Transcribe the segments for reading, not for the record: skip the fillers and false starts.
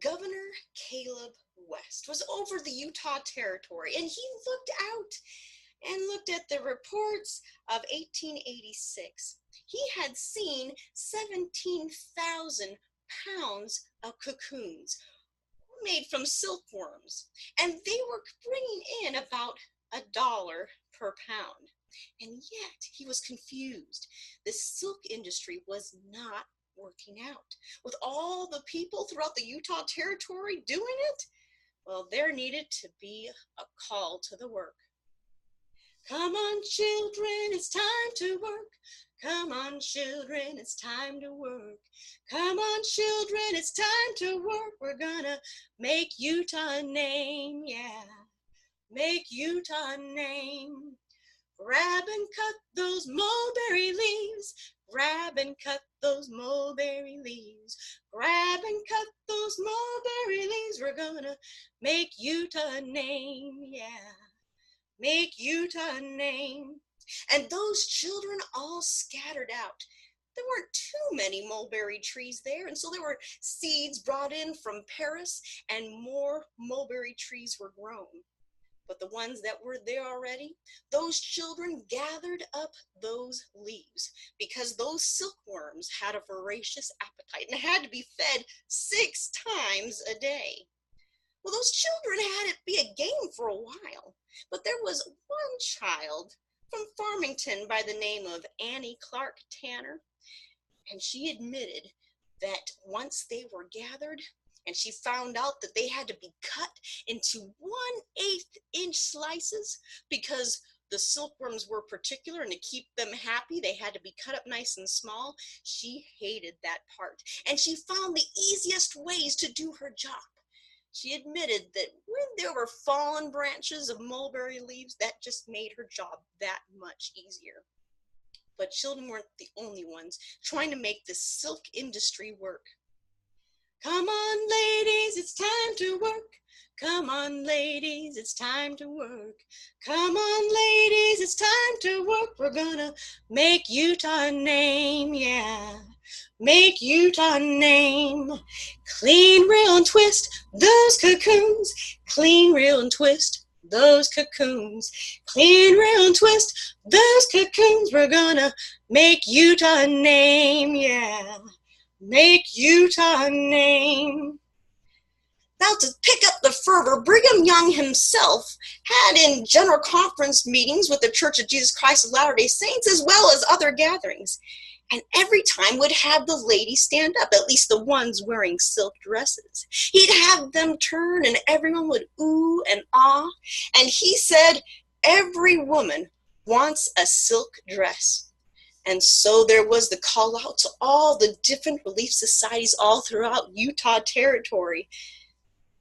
Governor Caleb West was over the Utah Territory, and he looked out and looked at the reports of 1886. He had seen 17,000 pounds of cocoons made from silkworms, and they were bringing in about $1 per pound. And yet he was confused. The silk industry was not working out. With all the people throughout the Utah Territory doing it, well, there needed to be a call to the work. Come on, children, it's time to work. Come on, children, it's time to work. Come on, children, it's time to work. We're gonna make Utah a name, yeah. Make Utah a name. Grab and cut those mulberry leaves. Grab and cut those mulberry leaves. Grab and cut those mulberry leaves. We're gonna make Utah a name, yeah. Make Utah a name. And those children all scattered out. There weren't too many mulberry trees there, and so there were seeds brought in from Paris, and more mulberry trees were grown. But the ones that were there already, those children gathered up those leaves because those silkworms had a voracious appetite and had to be fed 6 times a day. Well, those children had it be a game for a while, but there was one child from Farmington by the name of Annie Clark Tanner, and she admitted that once they were gathered and she found out that they had to be cut into 1/8 inch slices because the silkworms were particular, and to keep them happy, they had to be cut up nice and small. She hated that part, and she found the easiest ways to do her job. She admitted that when there were fallen branches of mulberry leaves, that just made her job that much easier. But children weren't the only ones trying to make the silk industry work. Come on, ladies, it's time to work. Come on, ladies, it's time to work. Come on, ladies, it's time to work. We're gonna make Utah a name, yeah. Make Utah a name. Clean, reel, and twist those cocoons. Clean, reel, and twist those cocoons. Clean, reel, and twist those cocoons. We're gonna make Utah a name, yeah. Make Utah a name. Now, to pick up the fervor, Brigham Young himself had in general conference meetings with the Church of Jesus Christ of Latter-day Saints, as well as other gatherings. And every time would have the ladies stand up, at least the ones wearing silk dresses. He'd have them turn and everyone would ooh and ah. And he said, every woman wants a silk dress. And so there was the call out to all the different relief societies all throughout Utah Territory.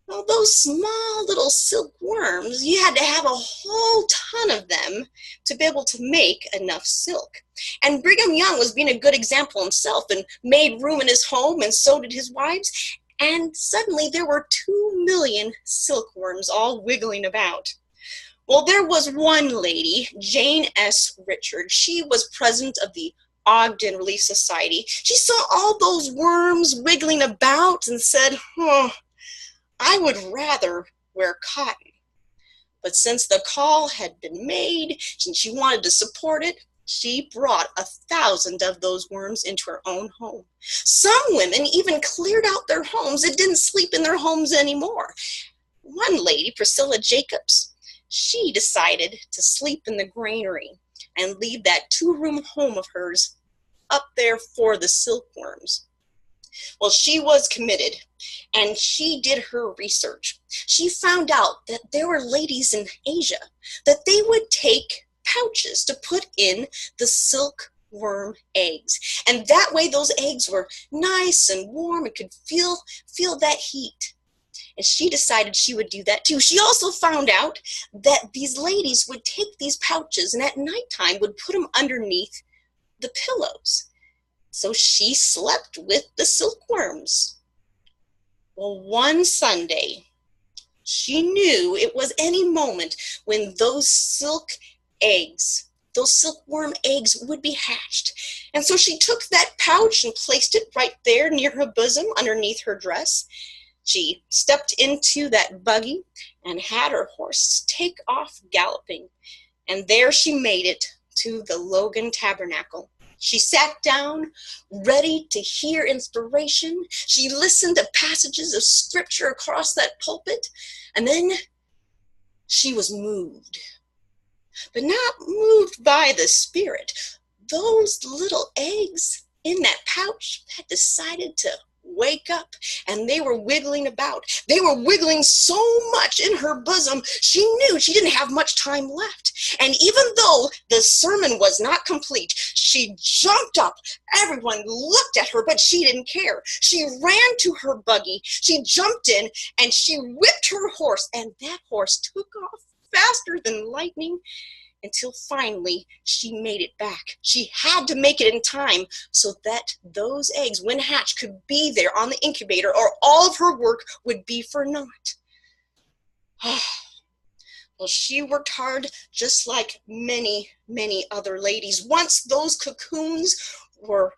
Well, those small little silkworms, you had to have a whole ton of them to be able to make enough silk. And Brigham Young was being a good example himself and made room in his home, and so did his wives. And suddenly there were 2 million silkworms all wiggling about. Well, there was one lady, Jane S. Richards. She was president of the Ogden Relief Society. She saw all those worms wiggling about and said, I would rather wear cotton. But since the call had been made and she wanted to support it, she brought 1,000 of those worms into her own home. Some women even cleared out their homes and didn't sleep in their homes anymore. One lady, Priscilla Jacobs, she decided to sleep in the granary and leave that 2-room home of hers up there for the silkworms. Well, she was committed, and she did her research. She found out that there were ladies in Asia that they would take pouches to put in the silkworm eggs. And that way those eggs were nice and warm and could feel that heat. And she decided she would do that too. She also found out that these ladies would take these pouches and at nighttime would put them underneath the pillows. So she slept with the silkworms. Well, one Sunday, she knew it was any moment when those silkworm eggs would be hatched. And so she took that pouch and placed it right there near her bosom underneath her dress. She stepped into that buggy and had her horse take off galloping. And there she made it to the Logan Tabernacle. She sat down, ready to hear inspiration. She listened to passages of scripture across that pulpit, and then she was moved. But not moved by the Spirit. Those little eggs in that pouch had decided to wake up, and they were wiggling about. They were wiggling so much in her bosom, she knew she didn't have much time left. And even though the sermon was not complete, she jumped up. Everyone looked at her, but she didn't care. She ran to her buggy, she jumped in, and she whipped her horse, and that horse took off faster than lightning, until finally she made it back. She had to make it in time so that those eggs, when hatched, could be there on the incubator, or all of her work would be for naught. Well, she worked hard just like many, many other ladies. Once those cocoons were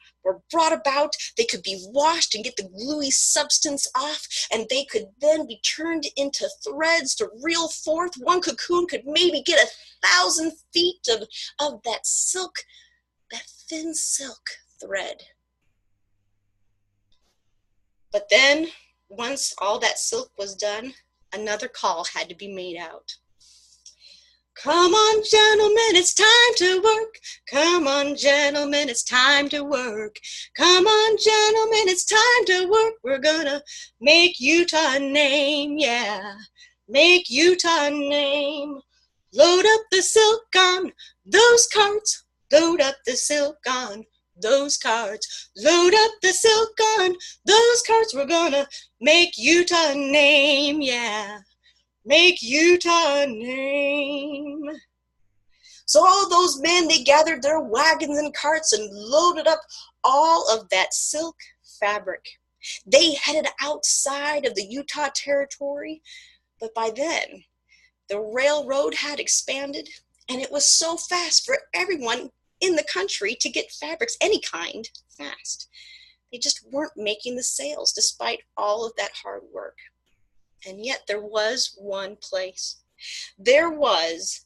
brought about, they could be washed and get the gluey substance off, and they could then be turned into threads to reel forth. One cocoon could maybe get 1,000 feet of that silk, that thin silk thread. But then, once all that silk was done, another call had to be made out. Come on, gentlemen, it's time to work. Come on, gentlemen, it's time to work. Come on, gentlemen, it's time to work. We're gonna make Utah a name, yeah. Make Utah a name. Load up the silk on those carts. Load up the silk on those carts. Load up the silk on those carts. We're gonna make Utah a name, yeah. Make Utah a name. So all those men, they gathered their wagons and carts and loaded up all of that silk fabric. They headed outside of the Utah Territory, but by then, the railroad had expanded, and it was so fast for everyone in the country to get fabrics, any kind, fast. They just weren't making the sales despite all of that hard work. And yet there was one place. There was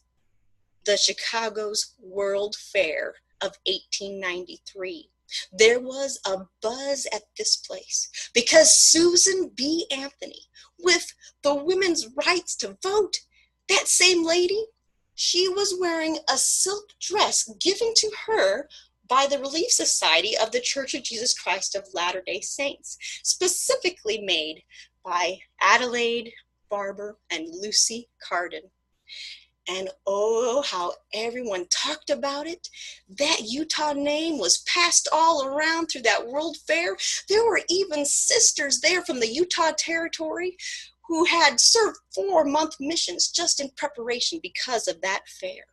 the Chicago's World Fair of 1893. There was a buzz at this place because Susan B. Anthony, with the women's rights to vote, that same lady, she was wearing a silk dress given to her by the Relief Society of the Church of Jesus Christ of Latter-day Saints, specifically made by Adelaide Barber and Lucy Carden. And oh, how everyone talked about it. That Utah name was passed all around through that World Fair. There were even sisters there from the Utah Territory who had served 4-month missions just in preparation because of that fair.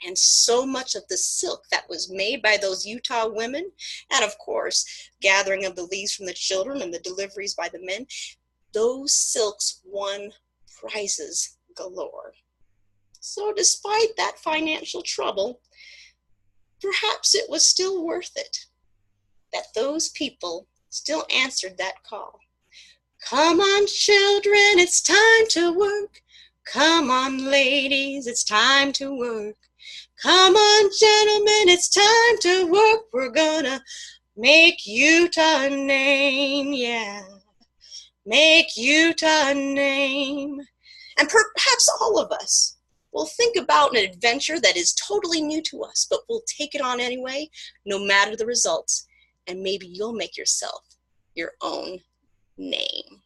And so much of the silk that was made by those Utah women, and of course, gathering of the leaves from the children and the deliveries by the men, those silks won prizes galore. So despite that financial trouble, perhaps it was still worth it that those people still answered that call. Come on, children, it's time to work. Come on, ladies, it's time to work. Come on, gentlemen, it's time to work. We're gonna make Utah a name, yeah. Make Utah a name. And perhaps all of us will think about an adventure that is totally new to us, but we'll take it on anyway, no matter the results. And maybe you'll make yourself your own name.